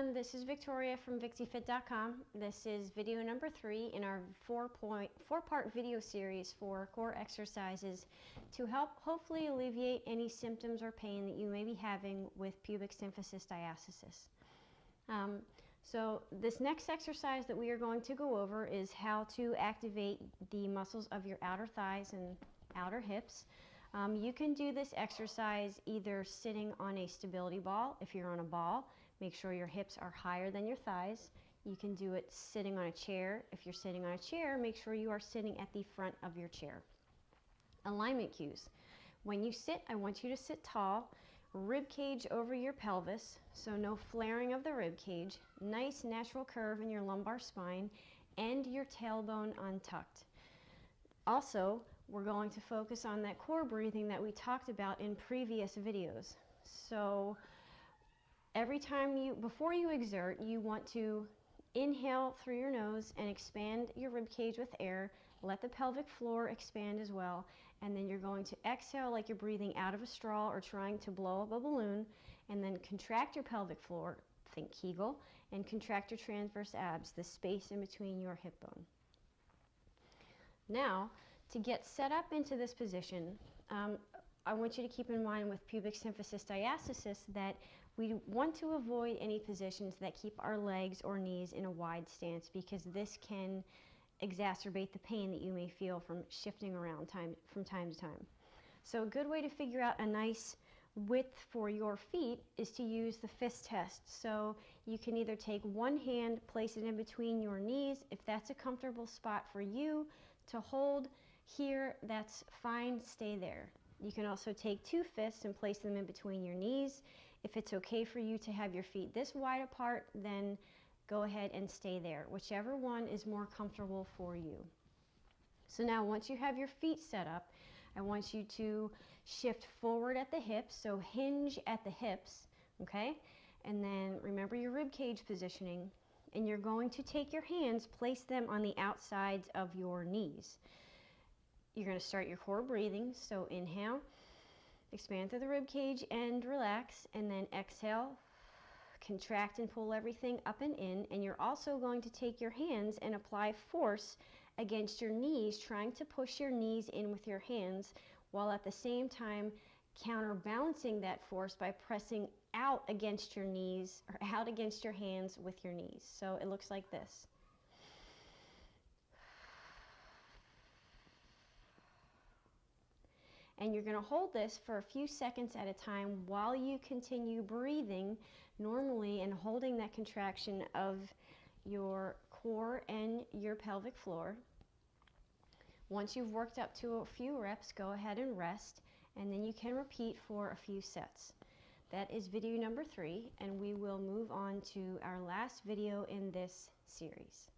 everyone, this is Victoria from VictieFit.com. This is video number 3 in our four-part video series for core exercises to help hopefully alleviate any symptoms or pain that you may be having with pubic symphysis diastasis. So this next exercise that we are going to go over is how to activate the muscles of your outer thighs and outer hips. You can do this exercise either sitting on a stability ball. If you're on a ball, make sure your hips are higher than your thighs. You can do it sitting on a chair. If you're sitting on a chair, make sure you are sitting at the front of your chair. Alignment cues. When you sit, I want you to sit tall, rib cage over your pelvis, so no flaring of the rib cage, nice natural curve in your lumbar spine, and your tailbone untucked. Also, we're going to focus on that core breathing that we talked about in previous videos. So every time before you exert, you want to inhale through your nose and expand your rib cage with air. Let the pelvic floor expand as well. And then you're going to exhale like you're breathing out of a straw or trying to blow up a balloon. And then contract your pelvic floor, think Kegel, and contract your transverse abs, the space in between your hip bone. Now, to get set up into this position, I want you to keep in mind with pubic symphysis diastasis that we want to avoid any positions that keep our legs or knees in a wide stance, because this can exacerbate the pain that you may feel from shifting around from time to time. So a good way to figure out a nice width for your feet is to use the fist test. So you can either take one hand, place it in between your knees. If that's a comfortable spot for you to hold here, that's fine, stay there. You can also take two fists and place them in between your knees. If it's okay for you to have your feet this wide apart, then go ahead and stay there, whichever one is more comfortable for you. So now once you have your feet set up, I want you to shift forward at the hips, so hinge at the hips, okay? And then remember your rib cage positioning, and you're going to take your hands, place them on the outsides of your knees. You're going to start your core breathing, so inhale, expand through the rib cage and relax, and then exhale, contract and pull everything up and in. And you're also going to take your hands and apply force against your knees, trying to push your knees in with your hands, while at the same time counterbalancing that force by pressing out against your knees or out against your hands with your knees. So it looks like this. And you're going to hold this for a few seconds at a time while you continue breathing normally and holding that contraction of your core and your pelvic floor. Once you've worked up to a few reps, go ahead and rest, and then you can repeat for a few sets. That is video number 3, and we will move on to our last video in this series.